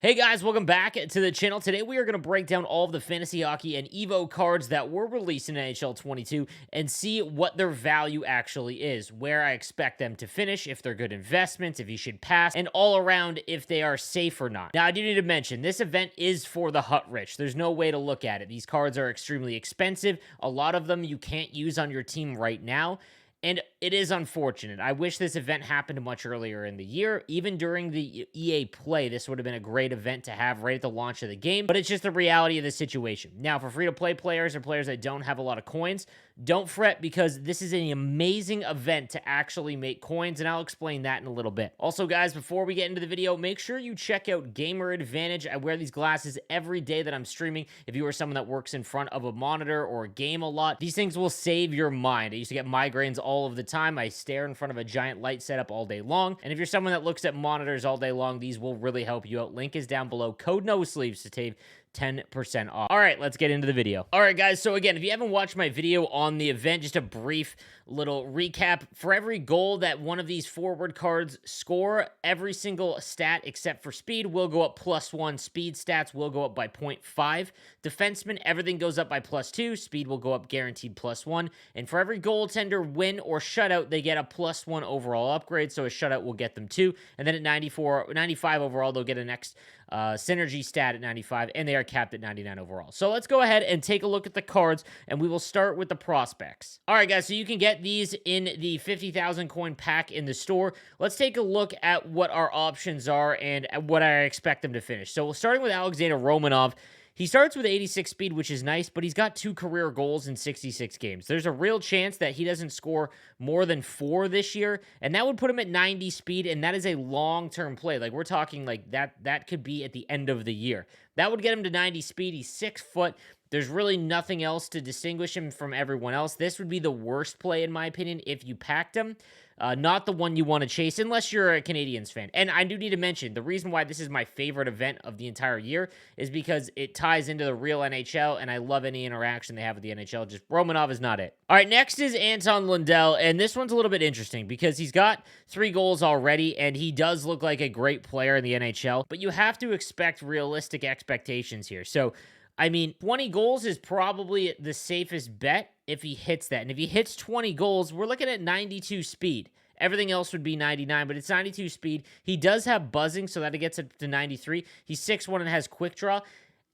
Hey guys, welcome back to the channel. Today we are going to break down all of the fantasy hockey and Evo cards that were released in NHL 22 and see what their value actually is, where I expect them to finish, if they're good investments, if you should pass, and all around if they are safe or not. Now, I do need to mention, this event is for the Hut rich. There's no way to look at it. These cards are extremely expensive. A lot of them you can't use on your team right now. And it is unfortunate. I wish this event happened much earlier in the year. Even during the EA Play, this would have been a great event to have right at the launch of the game. But it's just the reality of the situation. Now, for free-to-play players or players that don't have a lot of coins, don't fret because this is an amazing event to actually make coins, and I'll explain that in a little bit. Also, guys, before we get into the video, make sure you check out Gamer Advantage. I wear these glasses every day that I'm streaming. If you are someone that works in front of a monitor or a game a lot, these things will save your mind. I used to get migraines all of the time. I stare in front of a giant light setup all day long, and if you're someone that looks at monitors all day long, these will really help you out. Link is down below. Code NOSLEEVES to save 10% off. All right, let's get into the video. All right, guys, so again, if you haven't watched my video on the event, just a brief little recap. For every goal that one of these forward cards score, every single stat except for speed will go up +1. Speed stats will go up by 0.5. Defenseman, everything goes up by +2. Speed will go up guaranteed +1. And for every goaltender win or shutout, they get a +1 overall upgrade, so a shutout will get them 2. And then at 95 overall, they'll get a next synergy stat at 95, and they are capped at 99 overall. So let's go ahead and take a look at the cards, and we will start with the prospects. All right, guys, so you can get these in the 50,000 coin pack in the store. Let's take a look at what our options are and what I expect them to finish. So starting with Alexander Romanov, he starts with 86 speed, which is nice, but he's got 2 career goals in 66 games. There's a real chance that he doesn't score more than 4 this year, and that would put him at 90 speed, and that is a long-term play. Like, we're talking like that could be at the end of the year. That would get him to 90 speed. He's 6 foot. There's really nothing else to distinguish him from everyone else. This would be the worst play, in my opinion, if you packed him. Not the one you want to chase unless you're a Canadiens fan. And I do need to mention, the reason why this is my favorite event of the entire year is because it ties into the real NHL, and I love any interaction they have with the NHL. Just Romanov is not it. All right, next is Anton Lundell, and this one's a little bit interesting because he's got 3 goals already, and he does look like a great player in the NHL, but you have to expect realistic expectations here. So, I mean, 20 goals is probably the safest bet if he hits that. And if he hits 20 goals, we're looking at 92 speed. Everything else would be 99, but it's 92 speed. He does have buzzing, so that it gets up to 93. He's 6'1" and has quick draw.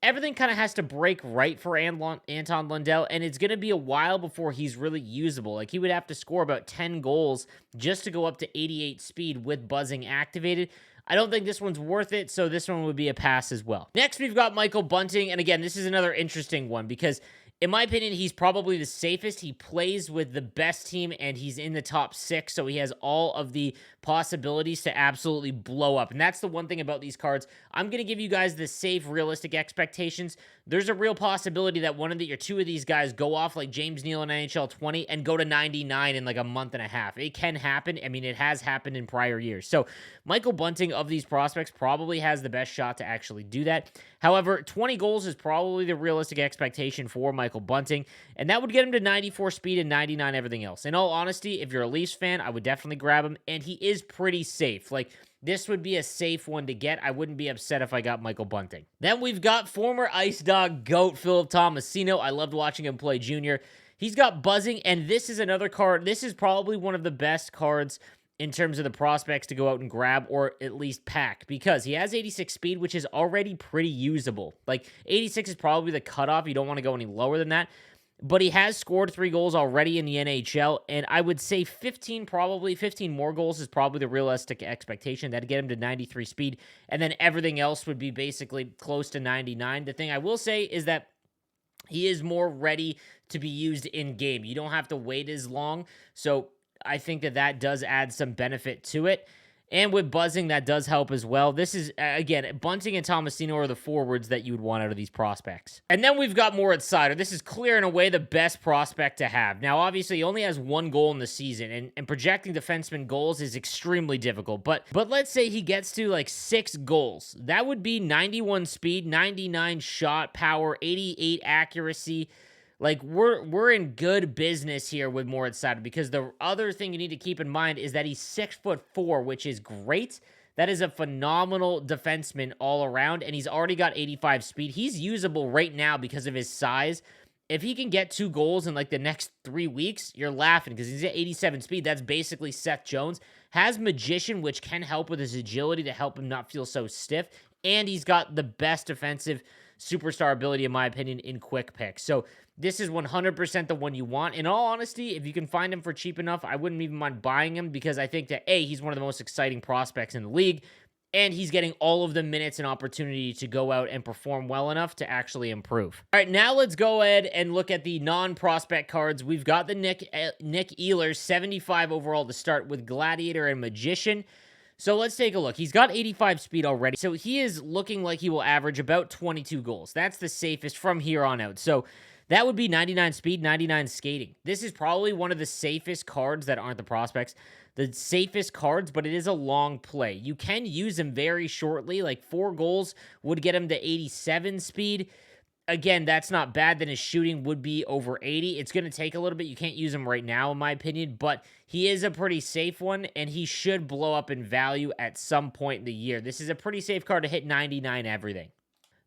Everything kind of has to break right for Anton Lundell, and it's going to be a while before he's really usable. Like, he would have to score about 10 goals just to go up to 88 speed with buzzing activated. I don't think this one's worth it, so this one would be a pass as well. Next, we've got Michael Bunting, and again, this is another interesting one because, in my opinion, he's probably the safest. He plays with the best team, and he's in the top 6, so he has all of the possibilities to absolutely blow up. And that's the one thing about these cards. I'm going to give you guys the safe, realistic expectations. There's a real possibility that one of the or 2 of these guys go off like James Neal in NHL 20 and go to 99 in like a month and a half. It can happen. I mean, it has happened in prior years. So Michael Bunting of these prospects probably has the best shot to actually do that. However, 20 goals is probably the realistic expectation for Michael Bunting, and that would get him to 94 speed and 99 everything else. In all honesty, if you're a Leafs fan, I would definitely grab him, and he is pretty safe. Like, this would be a safe one to get. I wouldn't be upset if I got Michael Bunting. Then we've got former Ice Dog GOAT Philip Tomasino. I loved watching him play junior. He's got buzzing, and this is another card. This is probably one of the best cards in terms of the prospects to go out and grab or at least pack because he has 86 speed, which is already pretty usable. Like, 86 is probably the cutoff. You don't want to go any lower than that. But he has scored 3 goals already in the NHL, and I would say 15 more goals is probably the realistic expectation. That'd get him to 93 speed, and then everything else would be basically close to 99. The thing I will say is that he is more ready to be used in-game. You don't have to wait as long, so I think that does add some benefit to it. And with buzzing, that does help as well. This is, again, Bunting and Tomasino are the forwards that you would want out of these prospects. And then we've got Moritz Seider. This is clear in a way the best prospect to have. Now, obviously, he only has 1 goal in the season, and projecting defenseman goals is extremely difficult. But let's say he gets to, like, 6 goals. That would be 91 speed, 99 shot power, 88 accuracy. Like, we're in good business here with Moritz Seider because the other thing you need to keep in mind is that he's 6'4", which is great. That is a phenomenal defenseman all around, and he's already got 85 speed. He's usable right now because of his size. If he can get 2 goals in like the next 3 weeks, you're laughing because he's at 87 speed. That's basically Seth Jones. Has Magician, which can help with his agility to help him not feel so stiff. And he's got the best defensive superstar ability, in my opinion, in Quick Pick. So this is 100% the one you want. In all honesty, if you can find him for cheap enough, I wouldn't even mind buying him because I think that, A, he's one of the most exciting prospects in the league, and he's getting all of the minutes and opportunity to go out and perform well enough to actually improve. All right, now let's go ahead and look at the non-prospect cards. We've got the Nick EHLERS, 75 overall to start with Gladiator and Magician. So let's take a look. He's got 85 speed already, so he is looking like he will average about 22 goals. That's the safest from here on out. So that would be 99 speed, 99 skating. This is probably one of the safest cards that aren't the prospects. The safest cards, but it is a long play. You can use him very shortly, like 4 goals would get him to 87 speed. Again, that's not bad. Then his shooting would be over 80. It's going to take a little bit. You can't use him right now, in my opinion, but he is a pretty safe one, and he should blow up in value at some point in the year. This is a pretty safe card to hit 99 everything.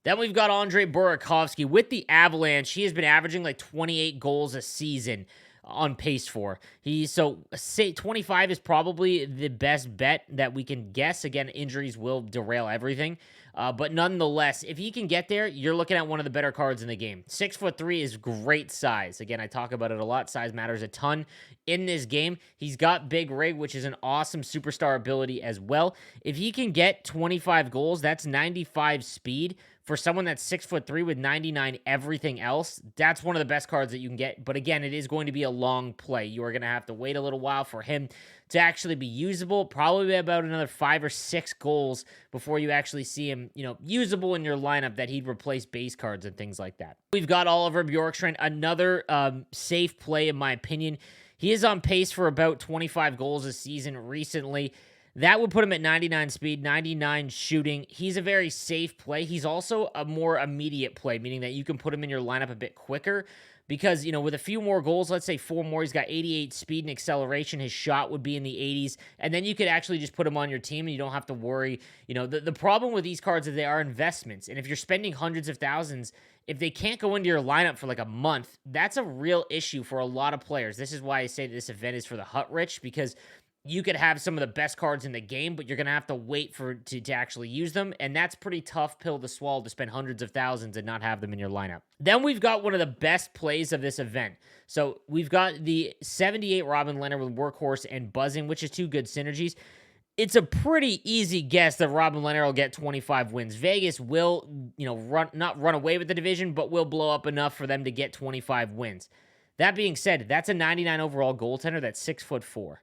Then we've got Andre Burakovsky. With the Avalanche, he has been averaging like 28 goals a season on pace for. So say 25 is probably the best bet that we can guess. Again, injuries will derail everything. But nonetheless, if he can get there, you're looking at one of the better cards in the game. 6'3" is great size. Again, I talk about it a lot. Size matters a ton in this game. He's got big rig, which is an awesome superstar ability as well. If he can get 25 goals, that's 95 speed. For someone that's 6'3" with 99 everything else, that's one of the best cards that you can get. But again, it is going to be a long play. You are going to have to wait a little while for him to actually be usable. Probably about another 5 or 6 goals before you actually see him, usable in your lineup that he'd replace base cards and things like that. We've got Oliver Bjorkstrand, another safe play in my opinion. He is on pace for about 25 goals a season recently. That would put him at 99 speed, 99 shooting. He's a very safe play. He's also a more immediate play, meaning that you can put him in your lineup a bit quicker because, with a few more goals, let's say 4 more, he's got 88 speed and acceleration. His shot would be in the 80s, and then you could actually just put him on your team and you don't have to worry. The problem with these cards is they are investments, and if you're spending hundreds of thousands, if they can't go into your lineup for like a month, that's a real issue for a lot of players. This is why I say this event is for the Hut rich, because you could have some of the best cards in the game, but you're going to have to wait to actually use them, and that's a pretty tough pill to swallow to spend hundreds of thousands and not have them in your lineup. Then we've got one of the best plays of this event. So we've got the 78 Robin Leonard with Workhorse and Buzzing, which is 2 good synergies. It's a pretty easy guess that Robin Leonard will get 25 wins. Vegas will, not run away with the division, but will blow up enough for them to get 25 wins. That being said, that's a 99 overall goaltender that's 6'4".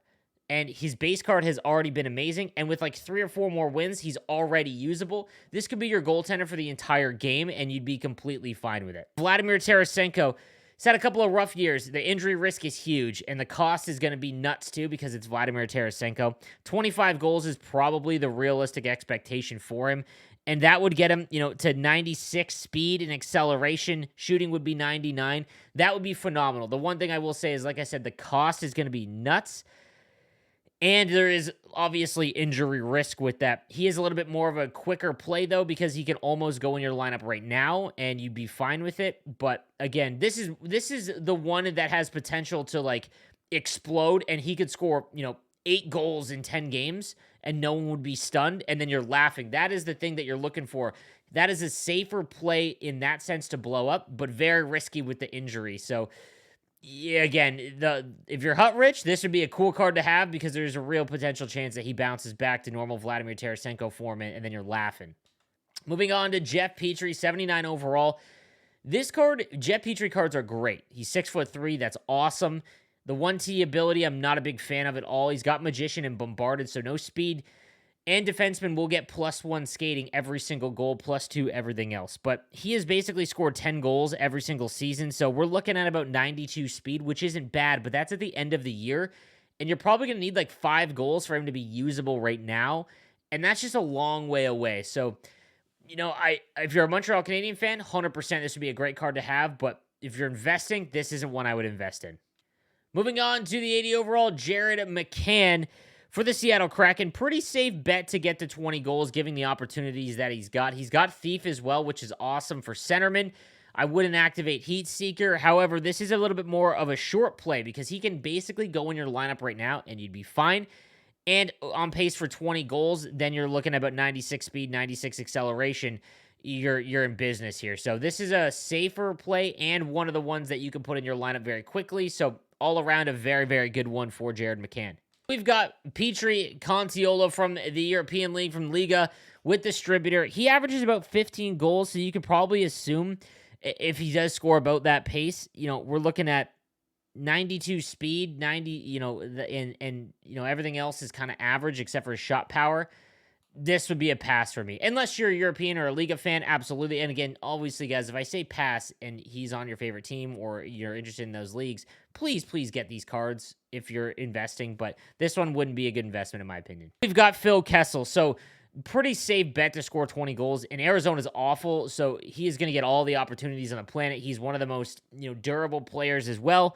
And his base card has already been amazing. And with like 3 or 4 more wins, he's already usable. This could be your goaltender for the entire game, and you'd be completely fine with it. Vladimir Tarasenko, he's had a couple of rough years. The injury risk is huge, and the cost is going to be nuts too because it's Vladimir Tarasenko. 25 goals is probably the realistic expectation for him. And that would get him, to 96 speed and acceleration. Shooting would be 99. That would be phenomenal. The one thing I will say is, like I said, the cost is going to be nuts. And there is obviously injury risk with that. He is a little bit more of a quicker play, though, because he can almost go in your lineup right now, and you'd be fine with it. But again, this is the one that has potential to like explode, and he could score 8 goals in 10 games, and no one would be stunned. And then you're laughing. That is the thing that you're looking for. That is a safer play in that sense to blow up, but very risky with the injury. So yeah, again, if you're Hut rich, this would be a cool card to have because there's a real potential chance that he bounces back to normal Vladimir Tarasenko form, and then you're laughing. Moving on to Jeff Petry, 79 overall. This card, Jeff Petry cards are great. He's 6'3", that's awesome. The 1T ability, I'm not a big fan of at all. He's got Magician and Bombarded, so no speed. And defenseman will get +1 skating every single goal, +2 everything else. But he has basically scored 10 goals every single season, so we're looking at about 92 speed, which isn't bad, but that's at the end of the year. And you're probably going to need like 5 goals for him to be usable right now, and that's just a long way away. So, if you're a Montreal Canadian fan, 100% this would be a great card to have, but if you're investing, this isn't one I would invest in. Moving on to the 80 overall, Jared McCann. For the Seattle Kraken, pretty safe bet to get to 20 goals, given the opportunities that he's got. He's got Thief as well, which is awesome for centerman. I wouldn't activate Heat Seeker. However, this is a little bit more of a short play because he can basically go in your lineup right now and you'd be fine. And on pace for 20 goals, then you're looking at about 96 speed, 96 acceleration. You're in business here. So this is a safer play and one of the ones that you can put in your lineup very quickly. So all around a very, very good one for Jared McCann. We've got PETRY KONTIOLA from the European League, from Liga with Distributor. He averages about 15 goals, so you could probably assume if he does score about that pace, we're looking at 92 speed, 90, and everything else is kind of average except for his shot power. This would be a pass for me. Unless you're a European or a Liga fan, absolutely. And again, obviously, guys, if I say pass and he's on your favorite team or you're interested in those leagues, please get these cards if you're investing. But this one wouldn't be a good investment, in my opinion. We've got Phil Kessel. So pretty safe bet to score 20 goals. And Arizona is awful, so he is going to get all the opportunities on the planet. He's one of the most durable players as well.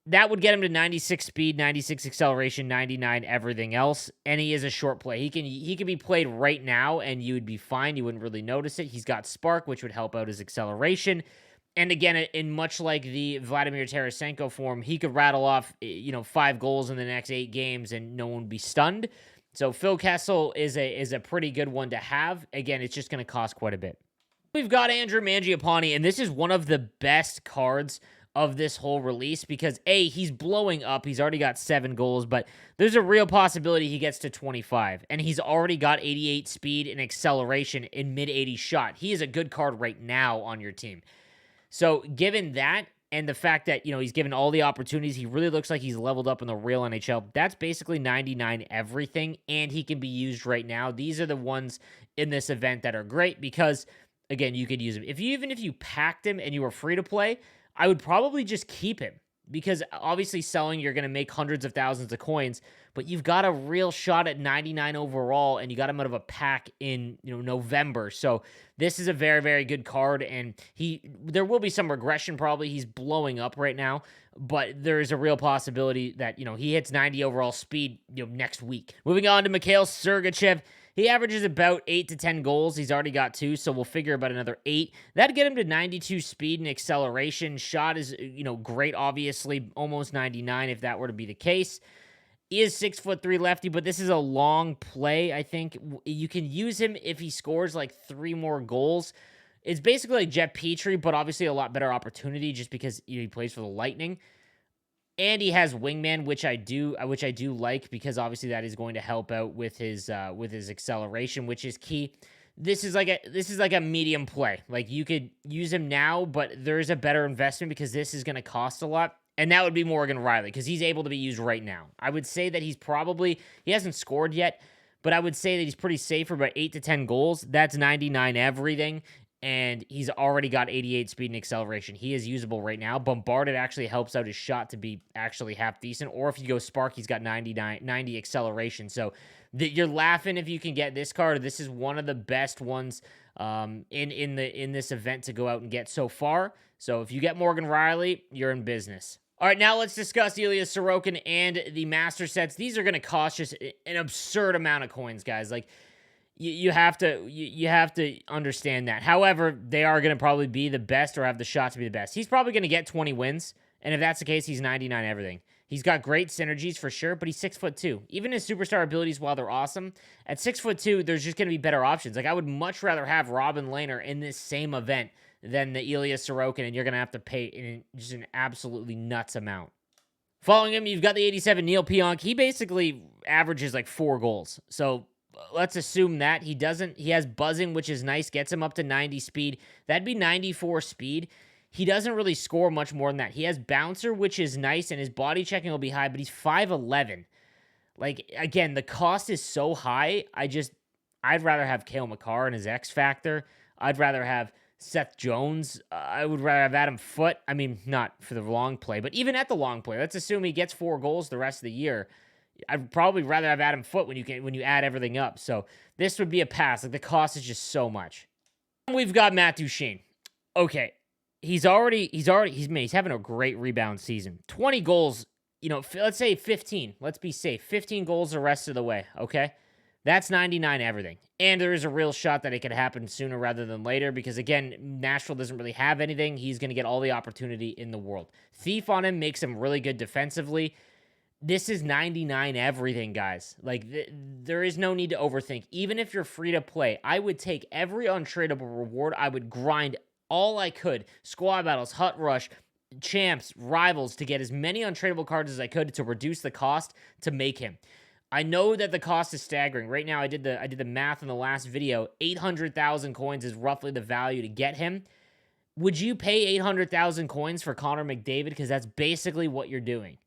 That would get him to 96 speed, 96 acceleration, 99 everything else, and he is a short play. He can be played right now, and you would be fine. You wouldn't really notice it. He's got Spark, which would help out his acceleration. And again, in much like the Vladimir Tarasenko form, he could rattle off 5 goals in the next 8 games, and no one would be stunned. So Phil Kessel is a pretty good one to have. Again, it's just going to cost quite a bit. We've got Andrew Mangiapane, and this is one of the best cards of this whole release because he's blowing up. He's already got 7 goals, but there's a real possibility he gets to 25, and he's already got 88 speed and acceleration in mid-80 shot. He is a good card right now on your team. So given that and the fact that he's given all the opportunities, he really looks like he's leveled up in the real NHL. That's basically 99 everything, and he can be used right now. These are the ones in this event that are great because again, you could use him even if you packed him and you were free to play. I would probably just keep him because obviously selling, you're going to make hundreds of thousands of coins, but you've got a real shot at 99 overall, and you got him out of a pack in November. So this is a very, very good card, and there will be some regression probably. He's blowing up right now, but there is a real possibility that he hits 90 overall speed next week. Moving on to Mikhail Sergachev. He averages about 8 to 10 goals. He's already got 2, so we'll figure about another 8. That'd get him to 92 speed and acceleration. Shot is, great, obviously, almost 99 if that were to be the case. He is 6'3" lefty, but this is a long play, I think. You can use him if he scores like 3 more goals. It's basically like Jeff Petry, but obviously a lot better opportunity just because he plays for the Lightning. And he has wingman, which I do like because obviously that is going to help out with his acceleration, which is key. This is like a medium play. Like you could use him now, but there's a better investment because this is going to cost a lot, and that would be Morgan Rielly because he's able to be used right now. I would say that he hasn't scored yet, but I would say that he's pretty safe for about 8 to 10 goals. That's 99 everything. And he's already got 88 speed and acceleration. He is usable right now. Bombarded actually helps out his shot to be actually half decent. Or if you go Spark, he's got 90 acceleration. So you're laughing if you can get this card. This is one of the best ones in this event to go out and get so far. So if you get Morgan Rielly, you're in business. All right, now let's discuss ILYA Sorokin and the master sets. These are going to cost just an absurd amount of coins, guys. Like, you have to understand that. However, they are going to probably be the best or have the shot to be the best. He's probably going to get 20 wins, and if that's the case, he's 99 everything. He's got great synergies for sure, but he's 6'2". Even his superstar abilities, while they're awesome, at 6'2", there's just going to be better options. Like I would much rather have Robin Lehner in this same event than the ILYA Sorokin, and you're going to have to pay just an absolutely nuts amount. Following him, you've got the 87 Neal Pionk. He basically averages like 4 goals. So let's assume that he has buzzing, which is nice, gets him up to 90 speed. That'd be 94 speed. He doesn't really score much more than that. He has bouncer, which is nice, and his body checking will be high, but he's 5'11". Like, again, the cost is so high. I'd rather have Cale Makar and his X Factor. I'd rather have Seth Jones. I would rather have Adam Foote. I mean, not for the long play, but even at the long play, let's assume he gets 4 goals the rest of the year. I'd probably rather have Adam Foote when you add everything up. So this would be a pass. Like the cost is just so much. We've got Matt Duchene. Okay, he's having a great rebound season. 20 goals you know, let's say 15. Let's be safe. 15 goals the rest of the way, okay? That's 99 everything. And there is a real shot that it could happen sooner rather than later because, again, Nashville doesn't really have anything. He's going to get all the opportunity in the world. Thief on him makes him really good defensively. This is 99 everything, guys. Like, there is no need to overthink. Even if you're free to play, I would take every untradeable reward. I would grind all I could. Squad battles, Hut Rush, champs, rivals, to get as many untradeable cards as I could to reduce the cost to make him. I know that the cost is staggering. Right now, I did the math in the last video. 800,000 coins is roughly the value to get him. Would you pay 800,000 coins for Connor McDavid? Because that's basically what you're doing.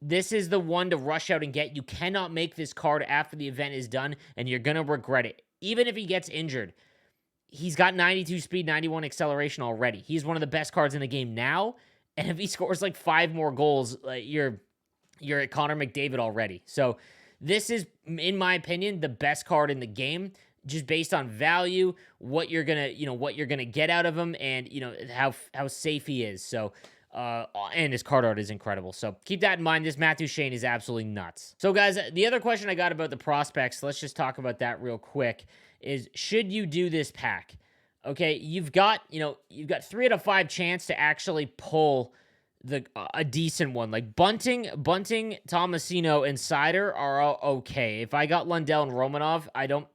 This is the one to rush out and get. You cannot make this card after the event is done, and you're going to regret it. Even if he gets injured, he's got 92 speed, 91 acceleration already. He's one of the best cards in the game now, and if he scores like 5 more goals, you're at Connor McDavid already. So this is, in my opinion, the best card in the game, just based on value, what you're gonna get out of him, and how safe he is. So, and his card art is incredible. So keep that in mind. This Matt Duchene is absolutely nuts. So guys, the other question I got about the prospects, let's just talk about that real quick, is should you do this pack? Okay, you've got 3 out of 5 chance to actually pull a decent one. Like Bunting, Tomasino, and SEIDER are all okay. If I got Lundell and Romanov, I don't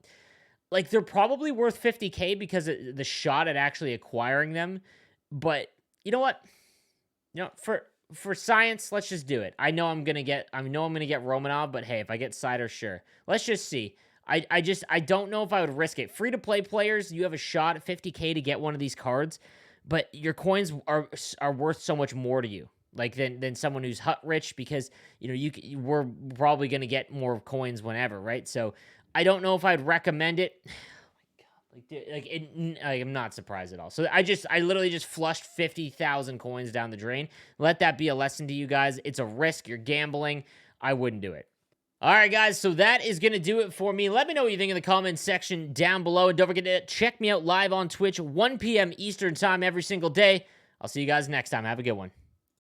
like, they're probably worth 50K because of the shot at actually acquiring them. But you know what? For science, let's just do it. I know I'm gonna get Romanov, but hey, if I get SEIDER, sure. Let's just see. I don't know if I would risk it. Free to play players, you have a shot at 50K to get one of these cards, but your coins are worth so much more to you, like than someone who's Hut rich, because we're probably gonna get more coins whenever, right? So I don't know if I'd recommend it. I'm not surprised at all. So I literally just flushed 50,000 coins down the drain. Let that be a lesson to you guys. It's a risk. You're gambling. I wouldn't do it. All right, guys, so that is going to do it for me. Let me know what you think in the comments section down below. And don't forget to check me out live on Twitch, 1 p.m. Eastern time every single day. I'll see you guys next time. Have a good one.